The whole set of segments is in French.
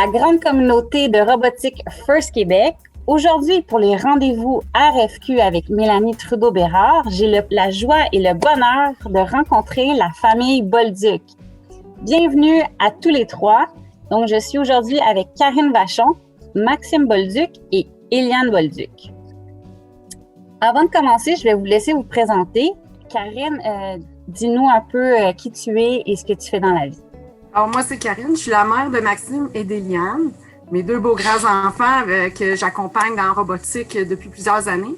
grande communauté de robotique FIRST Québec. Aujourd'hui, pour les rendez-vous RFQ avec Mélanie Trudeau-Bérard, j'ai la joie et le bonheur de rencontrer la famille Bolduc. Bienvenue à tous les trois. Donc, je suis aujourd'hui avec Karine Vachon, Maxime Bolduc et Éliane Bolduc. Avant de commencer, je vais vous laisser vous présenter. Karine, dis-nous un peu qui tu es et ce que tu fais dans la vie. Alors, moi, c'est Karine. Je suis la mère de Maxime et d'Éliane, mes deux beaux grands-enfants que j'accompagne dans la robotique depuis plusieurs années.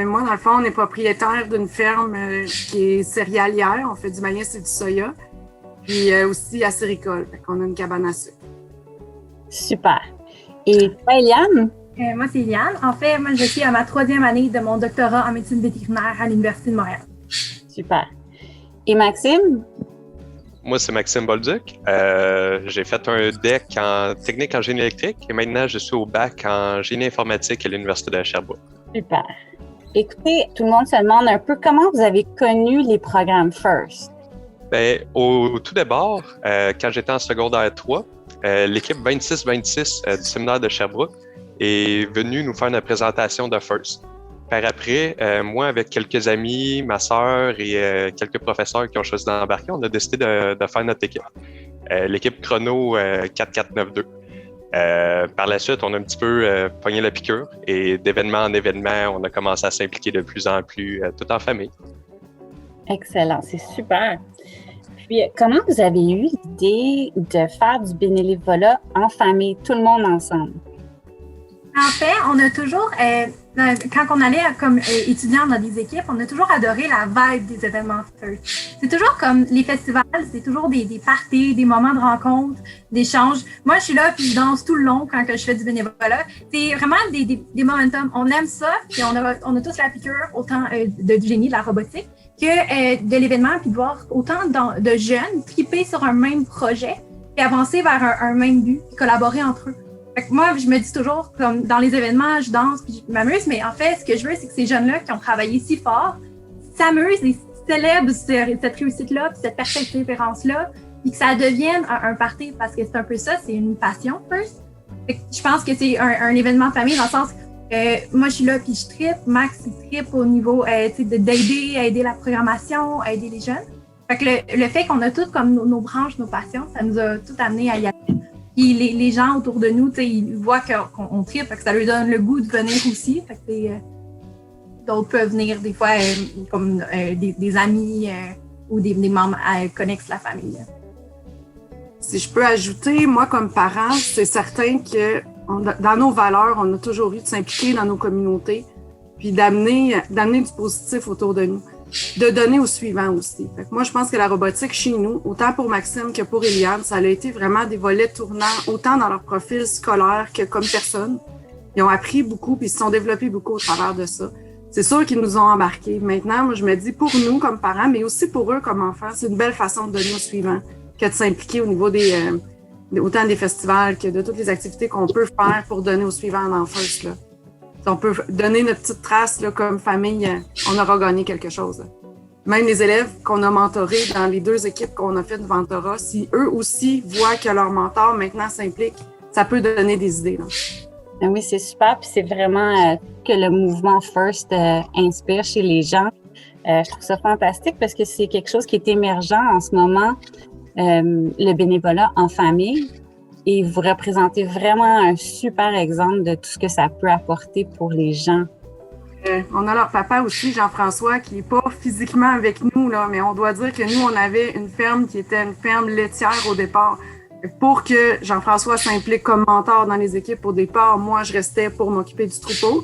Moi, dans le fond, on est propriétaire d'une ferme qui est céréalière. On fait du maïs et du soya. Puis aussi acéricole. On a une cabane à sucre. Super. Et toi, Éliane? Moi, c'est Éliane. En fait, moi, je suis à ma 3e année de mon doctorat en médecine vétérinaire à l'Université de Montréal. Super. Et Maxime? Moi, c'est Maxime Bolduc. J'ai fait un DEC en technique en génie électrique et maintenant, je suis au bac en génie informatique à l'Université de Sherbrooke. Super. Écoutez, tout le monde se demande un peu comment vous avez connu les programmes FIRST. Bien, au tout d'abord, quand j'étais en secondaire 3, l'équipe 26-26 du séminaire de Sherbrooke est venue nous faire une présentation de FIRST. Par après, moi, avec quelques amis, ma sœur et quelques professeurs qui ont choisi d'embarquer, on a décidé de faire notre équipe. L'équipe chrono 4492. Par la suite, on a un petit peu pogné la piqûre et d'événement en événement, on a commencé à s'impliquer de plus en plus, tout en famille. Excellent, c'est super. Puis, comment vous avez eu l'idée de faire du bénévolat en famille, tout le monde ensemble? En fait, on a toujours, quand on allait comme étudiant dans des équipes, on a toujours adoré la vibe des événements FIRST. C'est toujours comme les festivals, c'est toujours des parties, des moments de rencontre, d'échanges. Moi, je suis là puis je danse tout le long quand je fais du bénévolat. C'est vraiment des momentum. On aime ça, puis on a tous la piqûre, autant du génie, de la robotique, que de l'événement, puis de voir autant de jeunes triper sur un même projet, puis avancer vers un même but, puis collaborer entre eux. Fait que moi, je me dis toujours, comme dans les événements, je danse puis je m'amuse, mais en fait, ce que je veux, c'est que ces jeunes-là qui ont travaillé si fort s'amusent et célèbrent cette réussite-là, puis cette persévérance-là, puis que ça devienne un party, parce que c'est un peu ça, c'est une passion, FIRST. Fait que je pense que c'est un événement de famille dans le sens moi, je suis là puis je trippe, Max, il trippe au niveau d'aider la programmation, aider les jeunes. Fait que le fait qu'on a toutes comme nos branches, nos passions, ça nous a tout amené à y aller. Puis les gens autour de nous, ils voient qu'on tripe, fait que ça leur donne le goût de venir aussi. Fait que d'autres peuvent venir des fois comme des amis ou des membres connexes de la famille. Si je peux ajouter, moi comme parent, c'est certain que dans nos valeurs, on a toujours eu de s'impliquer dans nos communautés, puis d'amener du positif autour de nous, de donner au suivant aussi. Fait que moi, je pense que la robotique chez nous, autant pour Maxime que pour Éliane, ça a été vraiment des volets tournants, autant dans leur profil scolaire que comme personne. Ils ont appris beaucoup, puis ils se sont développés beaucoup au travers de ça. C'est sûr qu'ils nous ont embarqués. Maintenant, moi, je me dis, pour nous comme parents, mais aussi pour eux comme enfants, c'est une belle façon de donner au suivant que de s'impliquer au niveau autant des festivals que de toutes les activités qu'on peut faire pour donner au suivant en FIRST, là. Si on peut donner notre petite trace là, comme famille, on aura gagné quelque chose. Là. Même les élèves qu'on a mentorés dans les 2 équipes qu'on a fait de mentorat, si eux aussi voient que leur mentor maintenant s'implique, ça peut donner des idées. Là. Oui, c'est super. Puis c'est vraiment que le mouvement FIRST inspire chez les gens. Je trouve ça fantastique parce que c'est quelque chose qui est émergent en ce moment, le bénévolat en famille. Et vous représentez vraiment un super exemple de tout ce que ça peut apporter pour les gens. On a leur papa aussi, Jean-François, qui n'est pas physiquement avec nous, là, mais on doit dire que nous, on avait une ferme qui était une ferme laitière au départ. Pour que Jean-François s'implique comme mentor dans les équipes au départ, moi, je restais pour m'occuper du troupeau.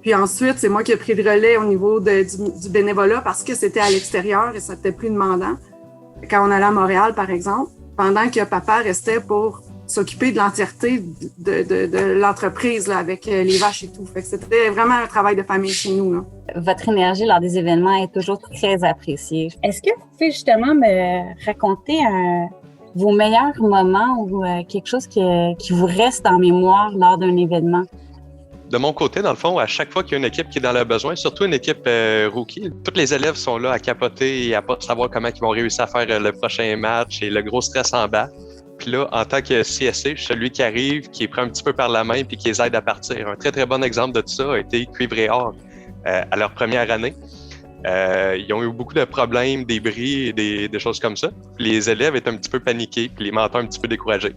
Puis ensuite, c'est moi qui ai pris le relais au niveau du bénévolat parce que c'était à l'extérieur et ça n'était plus demandant. Quand on allait à Montréal, par exemple, pendant que papa restait pour s'occuper de l'entièreté de l'entreprise là, avec les vaches et tout. Fait que c'était vraiment un travail de famille chez nous. Là. Votre énergie lors des événements est toujours très appréciée. Est-ce que vous pouvez justement me raconter vos meilleurs moments ou quelque chose qui vous reste en mémoire lors d'un événement? De mon côté, dans le fond, à chaque fois qu'il y a une équipe qui est dans le besoin, surtout une équipe rookie, tous les élèves sont là à capoter et à pas savoir comment ils vont réussir à faire le prochain match et le gros stress en bas. Puis là, en tant que CSC, je suis celui qui arrive, qui les prend un petit peu par la main puis qui les aide à partir. Un très, très bon exemple de tout ça a été Cuivre et Or à leur première année. Ils ont eu beaucoup de problèmes, des bris et des choses comme ça. Les élèves étaient un petit peu paniqués puis les mentors un petit peu découragés.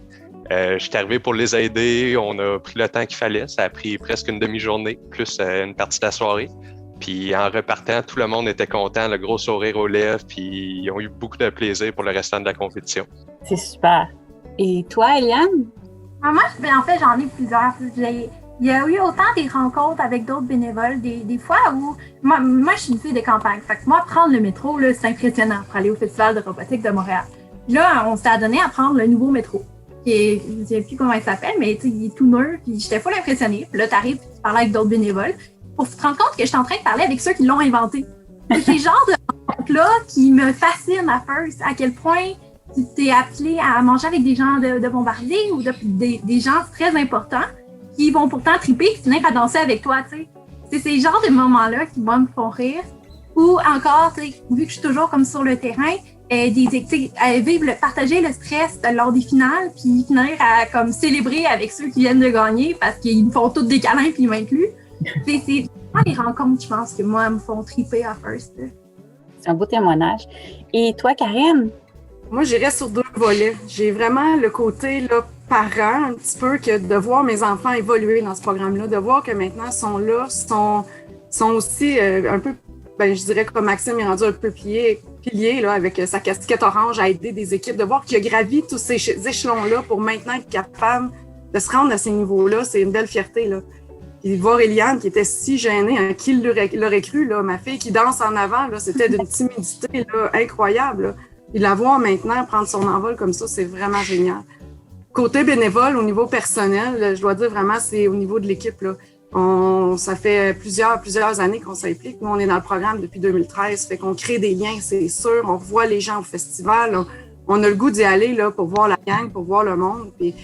Je suis arrivé pour les aider, on a pris le temps qu'il fallait. Ça a pris presque une demi-journée, plus une partie de la soirée. Puis en repartant, tout le monde était content, le gros sourire aux lèvres, puis ils ont eu beaucoup de plaisir pour le restant de la compétition. C'est super. Et toi, Eliane? Moi, en fait, j'en ai plusieurs. Il y a eu autant des rencontres avec d'autres bénévoles, des fois où... Moi, je suis une fille de campagne. Fait que moi, prendre le métro, là, c'est impressionnant pour aller au Festival de robotique de Montréal. Là, on s'est adonné à prendre le nouveau métro. Je ne sais plus comment il s'appelle, mais il est tout neuf, puis j'étais full impressionnée. Puis là, t'arrives, tu parles avec d'autres bénévoles pour te rendre compte que je suis en train de parler avec ceux qui l'ont inventé. C'est ces genres de rencontres-là qui me fascinent à First, à quel point tu t'es appelé à manger avec des gens de Bombardier ou des gens très importants qui vont pourtant triper et finir à danser avec toi, tu sais. C'est ces genres de moments-là qui, moi, me font rire. Ou encore, tu sais, vu que je suis toujours comme sur le terrain, partager le stress lors des finales, puis finir à comme célébrer avec ceux qui viennent de gagner parce qu'ils me font tous des câlins puis ils m'incluent. C'est vraiment les rencontres, je pense, que moi, me font triper à First. C'est un beau témoignage. Et toi, Karine? Moi, j'irais sur 2 volets. J'ai vraiment le côté là, parent, un petit peu, que de voir mes enfants évoluer dans ce programme-là, de voir que maintenant, ils sont là, sont aussi un peu, je dirais comme Maxime est rendu un peu pilier là, avec sa casquette orange à aider des équipes, de voir qu'il a gravi tous ces échelons-là pour maintenant être capable de se rendre à ces niveaux-là, c'est une belle fierté, là. Puis voir Eliane qui était si gênée, qui l'aurait cru, là, ma fille qui danse en avant, là, c'était d'une timidité là, incroyable. Là. Puis la voir maintenant prendre son envol comme ça, c'est vraiment génial. Côté bénévole, au niveau personnel, je dois dire vraiment, c'est au niveau de l'équipe. Là. Ça fait plusieurs années qu'on s'implique. Nous, on est dans le programme depuis 2013, fait qu'on crée des liens, c'est sûr. On voit les gens au festival. On a le goût d'y aller là, pour voir la gang, pour voir le monde. Puis,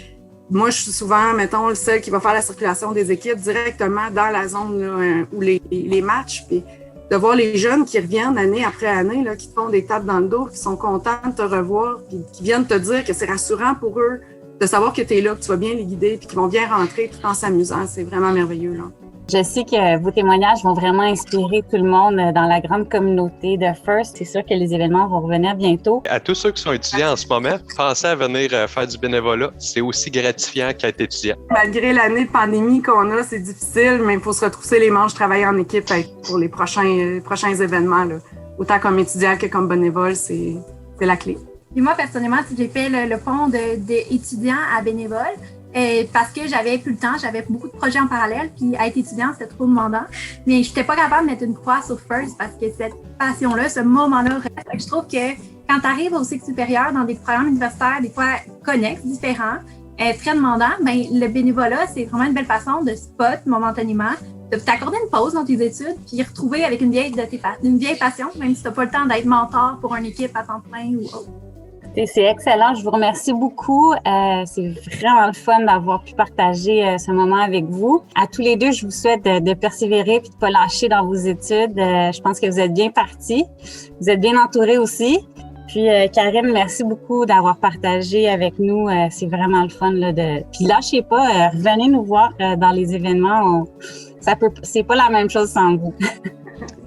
moi, je suis souvent, mettons, celle qui va faire la circulation des équipes directement dans la zone là, où les matchs. Puis de voir les jeunes qui reviennent année après année, là, qui te font des tapes dans le dos, qui sont contents de te revoir, puis qui viennent te dire que c'est rassurant pour eux de savoir que tu es là, que tu vas bien les guider, puis qu'ils vont bien rentrer tout en s'amusant. C'est vraiment merveilleux, là. Je sais que vos témoignages vont vraiment inspirer tout le monde dans la grande communauté de First. C'est sûr que les événements vont revenir bientôt. À tous ceux qui sont étudiants en ce moment, pensez à venir faire du bénévolat. C'est aussi gratifiant qu'être étudiant. Malgré l'année de pandémie qu'on a, c'est difficile, mais il faut se retrousser les manches, travailler en équipe pour les prochains événements. Là. Autant comme étudiant que comme bénévole, c'est la clé. Et moi, personnellement, j'ai fait le pont d'étudiant à bénévole. Parce que j'avais plus le temps, j'avais beaucoup de projets en parallèle, puis être étudiant, c'était trop demandant. Mais je n'étais pas capable de mettre une croix sur First parce que cette passion-là, ce moment-là reste. Je trouve que quand tu arrives au cycle supérieur dans des programmes universitaires, des fois connexes, différents, très demandants, le bénévolat, c'est vraiment une belle façon de spot momentanément, de t'accorder une pause dans tes études, puis retrouver avec une vieille passion, même si tu n'as pas le temps d'être mentor pour une équipe à temps plein ou autre. C'est excellent. Je vous remercie beaucoup. C'est vraiment le fun d'avoir pu partager ce moment avec vous. À tous les deux, je vous souhaite de persévérer et de ne pas lâcher dans vos études. Je pense que vous êtes bien partis. Vous êtes bien entourés aussi. Puis, Karine, merci beaucoup d'avoir partagé avec nous. C'est vraiment le fun. Puis, lâchez pas. Revenez nous voir dans les événements. C'est pas la même chose sans vous.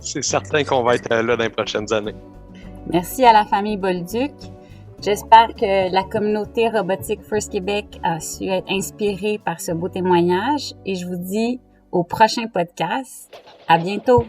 C'est certain qu'on va être là dans les prochaines années. Merci à la famille Bolduc. J'espère que la communauté robotique First Québec a su être inspirée par ce beau témoignage et je vous dis au prochain podcast. À bientôt!